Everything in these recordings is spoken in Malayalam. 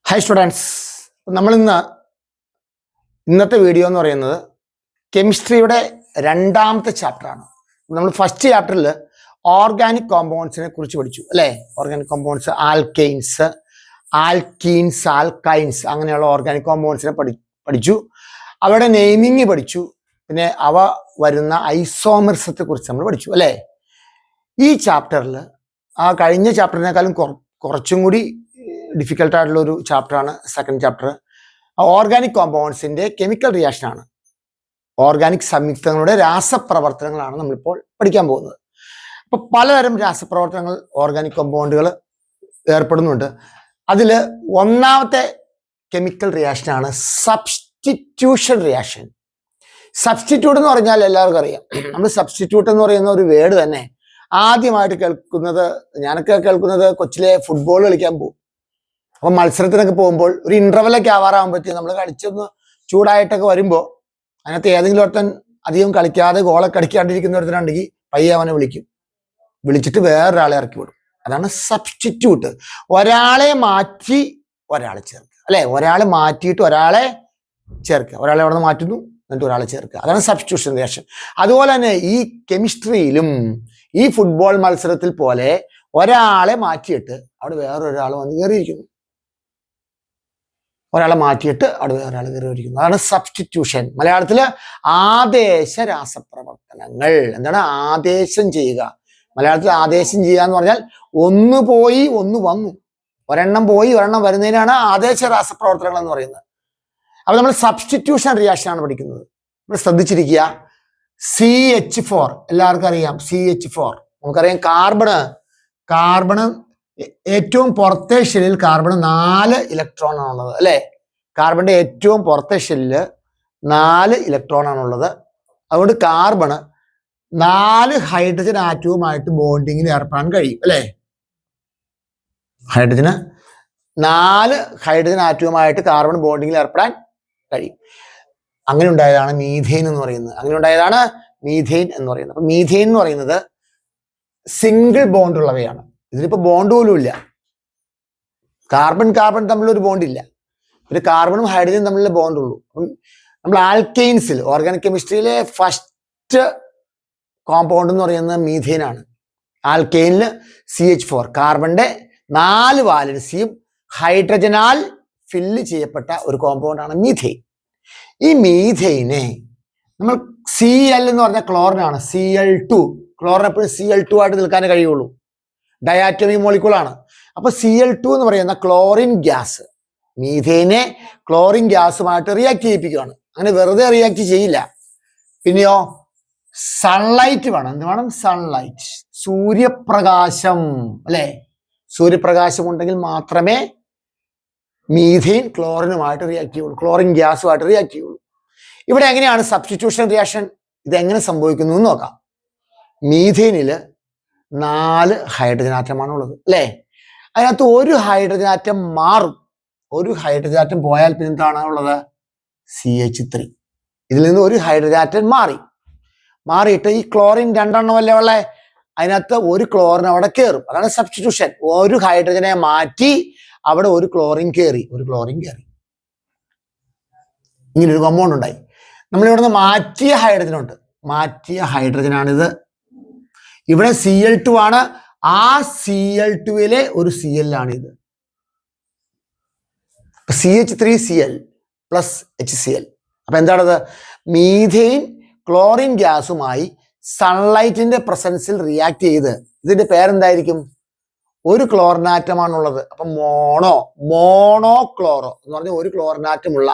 ഹായ് സ്റ്റുഡൻസ്, ഇന്നത്തെ വീഡിയോ എന്ന് പറയുന്നത് കെമിസ്ട്രിയുടെ രണ്ടാമത്തെ ചാപ്റ്ററാണ്. നമ്മൾ ഫസ്റ്റ് ചാപ്റ്ററിൽ ഓർഗാനിക് കോമ്പൗണ്ട്സിനെ കുറിച്ച് പഠിച്ചു അല്ലേ. Organic compounds, alkanes, alkenes, alkynes, അങ്ങനെയുള്ള ഓർഗാനിക് കോമ്പൗണ്ട്സിനെ പഠിച്ചു. അവയുടെ നെയിമിങ് പഠിച്ചു. പിന്നെ അവ വരുന്ന ഐസോമർസത്തെ കുറിച്ച് നമ്മൾ പഠിച്ചു അല്ലേ. ഈ ചാപ്റ്ററിൽ ആ കഴിഞ്ഞ ചാപ്റ്ററിനേക്കാളും കുറച്ചും കൂടി ഡിഫിക്കൽട്ടായിട്ടുള്ള ഒരു ചാപ്റ്ററാണ് സെക്കൻഡ് ചാപ്റ്റർ. ഓർഗാനിക് കോമ്പൗണ്ട്സിന്റെ കെമിക്കൽ റിയാക്ഷൻ ആണ്. ഓർഗാനിക് സംയുക്തങ്ങളുടെ രാസപ്രവർത്തനങ്ങളാണ് നമ്മളിപ്പോൾ പഠിക്കാൻ പോകുന്നത്. അപ്പൊ പലതരം രാസപ്രവർത്തനങ്ങൾ ഓർഗാനിക് കോമ്പൗണ്ടുകൾ ഏർപ്പെടുന്നുണ്ട്. അതിൽ ഒന്നാമത്തെ കെമിക്കൽ റിയാക്ഷനാണ് സബ്സ്റ്റിറ്റ്യൂഷൻ റിയാക്ഷൻ. സബ്സ്റ്റിറ്റ്യൂട്ട് എന്ന് പറഞ്ഞാൽ എല്ലാവർക്കും അറിയാം. നമ്മൾ സബ്സ്റ്റിറ്റ്യൂട്ട് എന്ന് പറയുന്ന ഒരു വേർഡ് തന്നെ ആദ്യമായിട്ട് ഞാനൊക്കെ കേൾക്കുന്നത് കൊച്ചിലെ ഫുട്ബോൾ കളിക്കാൻ പോകും. അപ്പൊ മത്സരത്തിനൊക്കെ പോകുമ്പോൾ ഒരു ഇന്റർവെല്ലൊക്കെ ആവാറാകുമ്പോഴത്തേക്കും നമ്മൾ കളിച്ചൊന്ന് ചൂടായിട്ടൊക്കെ വരുമ്പോൾ അതിനകത്ത് ഏതെങ്കിലും ഒരുത്തൻ അധികം കളിക്കാതെ ഗോളൊക്കെ അടിക്കാണ്ടിരിക്കുന്ന ഒരുത്തനുണ്ടെങ്കിൽ പയ്യെ അവനെ വിളിച്ചിട്ട് വേറൊരാളെ ഇറക്കി വിടും. അതാണ് സബ്സ്റ്റിറ്റ്യൂട്ട്. ഒരാളെ മാറ്റി ഒരാളെ ചേർക്കുക അല്ലെ. ഒരാളെ മാറ്റിയിട്ട് ഒരാളെ ചേർക്കുക. ഒരാളെ അവിടെ നിന്ന് മാറ്റുന്നു, എന്നിട്ട് ഒരാളെ ചേർക്കുക. അതാണ് സബ്സ്റ്റിറ്റ്യൂഷൻ റിയാക്ഷൻ. അതുപോലെ തന്നെ ഈ കെമിസ്ട്രിയിലും ഈ ഫുട്ബോൾ മത്സരത്തിൽ പോലെ ഒരാളെ മാറ്റിയിട്ട് അവിടെ വേറൊരാൾ വന്ന് കയറിയിരിക്കുന്നു. ഒരാളെ മാറ്റിയിട്ട് അവിടെ വേറൊരാൾ കയറിയിരിക്കുന്നു. അതാണ് സബ്സ്റ്റിറ്റ്യൂഷൻ. മലയാളത്തില് ആദേശ രാസപ്രവർത്തനങ്ങൾ. എന്താണ് ആദേശം ചെയ്യുക? മലയാളത്തിൽ ആദേശം ചെയ്യുക എന്ന് പറഞ്ഞാൽ ഒന്ന് പോയി ഒന്ന് വന്നു, ഒരെണ്ണം പോയി ഒരെണ്ണം വരുന്നതിനാണ് ആദേശ രാസപ്രവർത്തനങ്ങൾ എന്ന് പറയുന്നത്. അപ്പൊ നമ്മൾ സബ്സ്റ്റിറ്റ്യൂഷൻ റിയാക്ഷൻ ആണ് പഠിക്കുന്നത്. നമ്മൾ ശ്രദ്ധിച്ചിരിക്കുക. CH4 എല്ലാവർക്കും അറിയാം. CH4 നമുക്കറിയാം. കാർബണ് ഏറ്റവും പുറത്തെ ഷെല്ലിൽ കാർബണ് 4 ഇലക്ട്രോൺ ആണുള്ളത് അല്ലെ. കാർബണിന്റെ ഏറ്റവും പുറത്തെ ഷെല്ലില് 4 ഇലക്ട്രോൺ ആണുള്ളത്. അതുകൊണ്ട് കാർബണ് 4 ഹൈഡ്രജൻ ആറ്റവുമായിട്ട് ബോണ്ടിങ്ങിൽ ഏർപ്പെടാൻ കഴിയും അല്ലെ. ഹൈഡ്രജന് 4 ഹൈഡ്രജൻ ആറ്റവുമായിട്ട് കാർബൺ ബോണ്ടിങ്ങിൽ ഏർപ്പെടാൻ കഴിയും. അങ്ങനെ ഉണ്ടായതാണ് മീഥെയിൻ എന്ന് പറയുന്നത്. അപ്പൊ മീഥെയിൻ എന്ന് പറയുന്നത് സിംഗിൾ ബോണ്ട് ഉള്ളവയാണ്. ഇതിലിപ്പോ ബോണ്ട് പോലും ഇല്ല. കാർബൺ തമ്മിലൊരു ബോണ്ട് ഇല്ല. പിന്നെ കാർബണും ഹൈഡ്രജനും തമ്മിലുള്ള ബോണ്ട് ഉള്ളൂ. നമ്മൾ ആൽക്കെയിൻസിൽ, ഓർഗാനിക് കെമിസ്ട്രിയിലെ ഫസ്റ്റ് കോമ്പൗണ്ട് എന്ന് പറയുന്നത് മീഥെയിൻ ആണ്. ആൽക്കെയിനിൽ CH4 കാർബണിന്റെ 4 വാലൻസിയും ഹൈഡ്രജനാൽ ഫില്ല് ചെയ്യപ്പെട്ട ഒരു കോമ്പൗണ്ടാണ് മീഥെയിൻ. ഈ മീഥെയിനെ നമ്മൾ Cl എന്ന് പറഞ്ഞ ക്ലോറിനാണ്. Cl2 ക്ലോറിൻ എപ്പോഴും Cl2 ആയിട്ട് നിൽക്കാനേ കഴിയുള്ളൂ. ഡയാറ്റോമിക് മോളിക്യൂളാണ്. അപ്പൊ Cl2 എന്ന് പറയുന്ന ക്ലോറിൻ ഗ്യാസ് മീഥെയിനെ ക്ലോറിൻ ഗ്യാസുമായിട്ട് റിയാക്ട് ചെയ്യിപ്പിക്കുകയാണ്. അങ്ങനെ വെറുതെ റിയാക്ട് ചെയ്യില്ല. പിന്നെയോ സൺലൈറ്റ് വേണം. എന്ത് വേണം? സൺലൈറ്റ്, സൂര്യപ്രകാശം അല്ലെ. സൂര്യപ്രകാശം ഉണ്ടെങ്കിൽ മാത്രമേ മീഥെയിൻ ക്ലോറിനുമായിട്ട് റിയാക്ട് ചെയ്യുള്ളൂ, ക്ലോറിൻ ഗ്യാസുമായിട്ട് റിയാക്ട് ചെയ്യുള്ളൂ. ഇവിടെ എങ്ങനെയാണ് സബ്സ്റ്റിറ്റ്യൂഷൻ റിയാക്ഷൻ? ഇതെങ്ങനെ സംഭവിക്കുന്നു എന്ന് നോക്കാം. മീഥെയിനില് 4 ഹൈഡ്രജൻ ആറ്റമാണ് ഉള്ളത് അല്ലെ. അതിനകത്ത് ഒരു ഹൈഡ്രജൻ ആറ്റം മാറും. ഒരു ഹൈഡ്രജൻ ആറ്റം പോയാൽ പിന്നെ എന്താണ് ഉള്ളത്? CH3. ഇതിൽ നിന്ന് ഒരു ഹൈഡ്രജൻ ആറ്റം മാറിയിട്ട് ഈ ക്ലോറിൻ 2 എണ്ണമല്ലേ ഉള്ളേ, അതിനകത്ത് ഒരു ക്ലോറിൻ അവിടെ കയറും. അതാണ് സബ്സ്റ്റിറ്റ്യൂഷൻ. ഒരു ഹൈഡ്രജനെ മാറ്റി അവിടെ ഒരു ക്ലോറിൻ കയറി. ഇങ്ങനൊരു കോമ്പൗണ്ട് ഉണ്ടായി. നമ്മൾ ഇവിടുന്ന് മാറ്റിയ ഹൈഡ്രജനാണിത്. ഇവിടെ Cl2 ആണ്. ആ Cl2ലെ ഒരു Cl ആണിത്. CH3Cl plus HCl. അപ്പൊ എന്താണത്? മീഥെയിൻ ക്ലോറിൻ ഗ്യാസുമായി സൺലൈറ്റിന്റെ പ്രസൻസിൽ റിയാക്ട് ചെയ്ത് ഇതിന്റെ പേരെന്തായിരിക്കും? ഒരു ക്ലോറിനാറ്റമാണുള്ളത്. അപ്പൊ മോണോക്ലോറോ എന്ന് പറഞ്ഞ ഒരു ക്ലോറിനാറ്റമുള്ള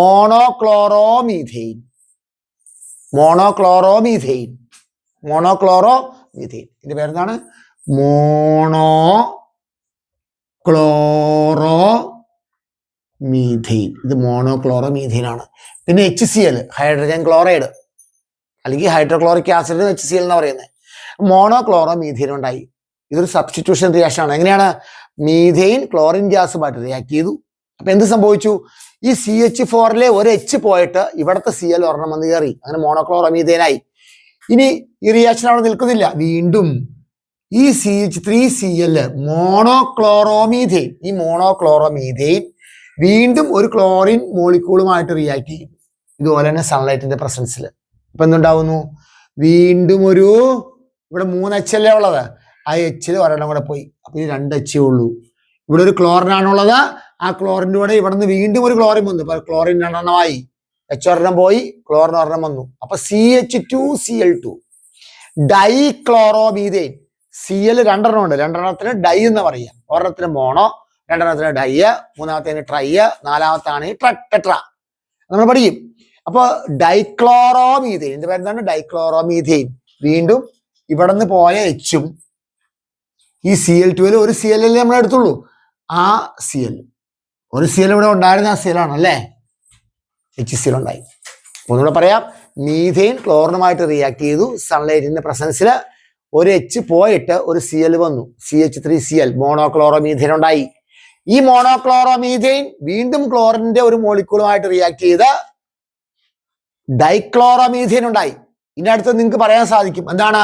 മോണോക്ലോറോമീഥെയിൻ. ഇതിന്റെ പേരെന്താണ്? മോണോക്ലോറോമീഥെയിൻ. ഇത് മോണോക്ലോറോമീഥെയിൻ ആണ്. പിന്നെ HCl ഹൈഡ്രജൻ ക്ലോറൈഡ് അല്ലെങ്കിൽ ഹൈഡ്രോക്ലോറിക് ആസിഡ് HCl എന്ന് പറയുന്നത്. മോണോക്ലോറോമീഥെയിൻ ഉണ്ടായി. ഇതൊരു സബ്സ്റ്റിറ്റ്യൂഷൻ റിയാക്ഷൻ ആണ്. എങ്ങനെയാണ്? മീഥെയിൻ ക്ലോറിൻ ഗ്യാസുമായിട്ട് റിയാക്ട് ചെയ്തു. അപ്പൊ എന്ത് സംഭവിച്ചു? ഈ CH4ലെ ഒരു H പോയിട്ട് ഇവിടുത്തെ Cl ഒരെണ്ണം വന്ന് കയറി. അങ്ങനെ മോണോക്ലോറോമീഥെയിനായി. ഇനി ഈ റിയാക്ഷൻ അവിടെ നിൽക്കുന്നില്ല. വീണ്ടും ഈ CH3Cl മോണോക്ലോറോമീഥെയിൻ, ഈ മോണോക്ലോറോമീഥെയിൻ വീണ്ടും ഒരു ക്ലോറിൻ മോളിക്യൂളുമായിട്ട് റിയാക്ട് ചെയ്യും. ഇതുപോലെ തന്നെ സൺലൈറ്റിന്റെ പ്രസൻസിൽ. ഇപ്പൊ എന്തുണ്ടാവുന്നു? വീണ്ടും ഇവിടെ 3 H അല്ലേ ഉള്ളത്, ആ Hൽ ഒരെണ്ണം കൂടെ പോയി. അപ്പൊ ഈ 2 H ഉള്ളൂ. ഇവിടെ ഒരു ക്ലോറിൻ ആണുള്ളത്, ആ ക്ലോറിൻ്റെ കൂടെ ഇവിടെ നിന്ന് വീണ്ടും ഒരു ക്ലോറിൻ വന്നു. ക്ലോറിൻ 2 എണ്ണമായി, H ഒരെണ്ണം പോയി, ക്ലോറിൻ ഒരെണ്ണം വന്നു. അപ്പൊ CH2Cl2 ഡൈക്ലോറോമീഥെയ്ൻ. Cl 2 എണ്ണം ഉണ്ട്, 2 എണ്ണത്തിന് ഡൈ എന്ന് പറയാം. ഒരെണ്ണത്തിന് മോണോ, 2 എണ്ണത്തിന് ഡൈ, മൂന്നാമത്തേന് ട്രൈ, നാലാമത്താണ് ടെട്ര. നമ്മൾ പഠിക്കും. അപ്പൊ ഡൈക്ലോറോമീഥെയ്ൻ, ഇതിന്റെ പേരെന്താണ്? ഡൈക്ലോറോമീഥെയ്ൻ. വീണ്ടും ഇവിടെ നിന്ന് പോയ Hഉം ഈ Cl2 ഒരു Cl നമ്മൾ എടുത്തുള്ളൂ, ആ Cl ഒരു Cl ഇവിടെ ഉണ്ടായിരുന്ന ആ Cl ആണല്ലേ, HCl ഉണ്ടായി. ഒന്നുകൂടെ പറയാം, മീഥെയിൻ ക്ലോറിനുമായിട്ട് റിയാക്ട് ചെയ്തു. സൺലൈറ്റിന്റെ പ്രസൻസിൽ ഒരു H പോയിട്ട് ഒരു Cl വന്നു, CH3Cl, മോണോക്ലോറോമീഥെയിൻ ഉണ്ടായി. ഈ മോണോക്ലോറോമീഥെയിൻ വീണ്ടും ക്ലോറിന്റെ ഒരു മോളിക്യൂളുമായിട്ട് റിയാക്ട് ചെയ്ത് ഡൈക്ലോറോമീഥെയിൻ ഉണ്ടായി. ഇതിന്റെ അടുത്ത് നിങ്ങൾക്ക് പറയാൻ സാധിക്കും എന്താണ്?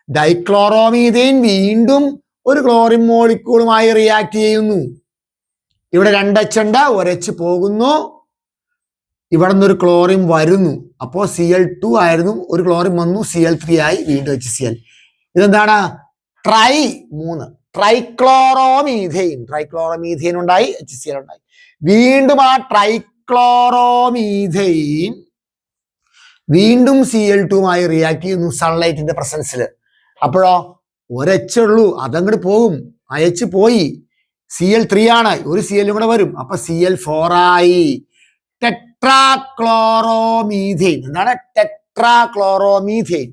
ഡൈക്ലോറോമീഥെയിൻ വീണ്ടും ഒരു ക്ലോറിൻ മോളിക്യൂളുമായി റിയാക്ട് ചെയ്യുന്നു. ഇവിടെ 2 H ഉണ്ട്, ഒരു H പോകുന്നു, ഇവിടെ നിന്നൊരു ക്ലോറിൻ വരുന്നു. അപ്പോ Cl2 ആയിരുന്നു, ഒരു ക്ലോറിൻ വന്നു, Cl3 ആയി, വീണ്ടും HCl. ഇതെന്താണ്? 3 ട്രൈക്ലോറോമീഥെയിൻ. ട്രൈക്ലോറോമീഥെയിൻ ഉണ്ടായി, HCl ഉണ്ടായി. വീണ്ടും ആ ട്രൈക്ലോറോമീഥെയിൻ വീണ്ടും Cl2മായി റിയാക്ട് ചെയ്യുന്നു സൺലൈറ്റിന്റെ പ്രസൻസിൽ. അപ്പോഴോ ഒരു H ഉള്ളൂ, അതങ്ങോട്ട് പോകും, ആ H പോയി, Cl3 ആണ്, ഒരു Cl കൂടെ വരും, അപ്പൊ Cl4 ആയി. ടെട്രാക്ലോറോമീഥെയിൻ. എന്താണ്? ടെട്രാക്ലോറോമീഥെയിൻ.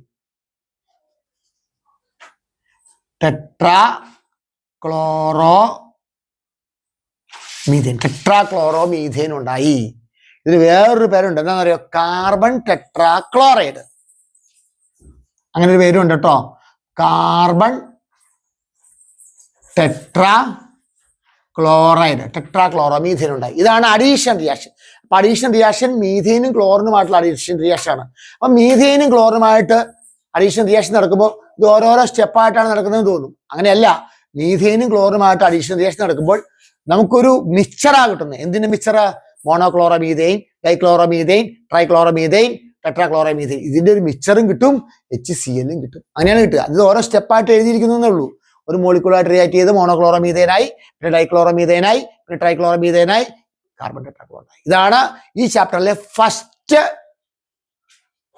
ടെട്രാക്ലോറോമീഥെയിൻ ഉണ്ടായി. ഇതിന് വേറൊരു പേരുണ്ട്, എന്താണെന്ന് അറിയോ? Carbon tetrachloride. അങ്ങനെ ഒരു പേരുണ്ട് കേട്ടോ, കാർബൺ ടെട്രാക്ലോറൈഡ്. ടെട്രാക്ലോറോമീഥെയിൻ ഉണ്ടായി. ഇതാണ് അഡീഷൻ റിയാക്ഷൻ. അപ്പൊ അഡീഷൻ റിയാക്ഷൻ മീഥെയിനും ക്ലോറിനുമായിട്ടുള്ള അഡീഷൻ റിയാക്ഷൻ ആണ്. അപ്പൊ മീഥെയിനും ക്ലോറിനുമായിട്ട് അഡീഷൻ റിയാക്ഷൻ നടക്കുമ്പോൾ ഇത് ഓരോരോ സ്റ്റെപ്പായിട്ടാണ് നടക്കുന്നതെന്ന് തോന്നും. അങ്ങനെയല്ല, മീഥെയിനും ക്ലോറിനുമായിട്ട് അഡീഷൻ റിയാക്ഷൻ നടക്കുമ്പോൾ നമുക്കൊരു മിക്സറാ കിട്ടുന്നത്. എന്തിന്റെ മിക്സർ? മോണോക്ലോറോമീഥെയിൻ, ഡൈക്ലോറോമീഥെയിൻ, ട്രൈക്ലോറോമീഥെയിൻ, ടെട്രാക്ലോറോമീഥെയിൻ. ഇതിന്റെ ഒരു മിക്സറും കിട്ടും, HCl-ഉം കിട്ടും. അങ്ങനെയാണ് കിട്ടുക. അത് ഓരോ സ്റ്റെപ്പായിട്ട് എഴുതിയിരിക്കുന്നതേ ഉള്ളൂ. ഒരു മോളിക്യൂളായിട്ട് റിയാക്ട് ചെയ്ത് മോണോക്ലോറോമീഥെയിനായി, പിന്നെ ഡൈക്ലോറോമീഥെയിനായി, പിന്നെ ട്രൈക്ലോറോമീഥെയിനായി, കാർബൺ ടെട്രാക്ലോറൈഡ്. ഇതാണ് ഈ ചാപ്റ്ററിലെ ഫസ്റ്റ്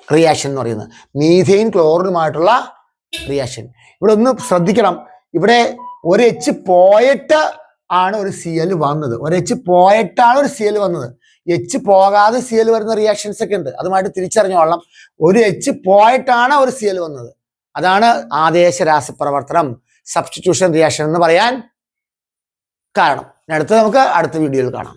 റിയാക്ഷൻ എന്ന് പറയുന്നത്, മീഥെയിൻ ക്ലോറിനുമായിട്ടുള്ള റിയാക്ഷൻ. ഇവിടെ ഒന്ന് ശ്രദ്ധിക്കണം, ഇവിടെ ഒരു H പോയിട്ട് ആണ് ഒരു Cl വന്നത്, ഒരു H പോയിട്ടാണ് ഒരു Cl വന്നത്. H പോകാതെ Cl വരുന്ന റിയാക്ഷൻസ് ഒക്കെ ഉണ്ട്, അതുമായിട്ട് തിരിച്ചറിഞ്ഞോളണം. ഒരു H പോയിട്ടാണ് ഒരു Cl വന്നത്, അതാണ് ആദേശ രാസപ്രവർത്തനം, സബ്സ്റ്റിറ്റ്യൂഷൻ റിയാക്ഷൻ എന്ന് പറയാൻ കാരണം. അടുത്ത നമുക്ക് അടുത്ത വീഡിയോയിൽ കാണാം.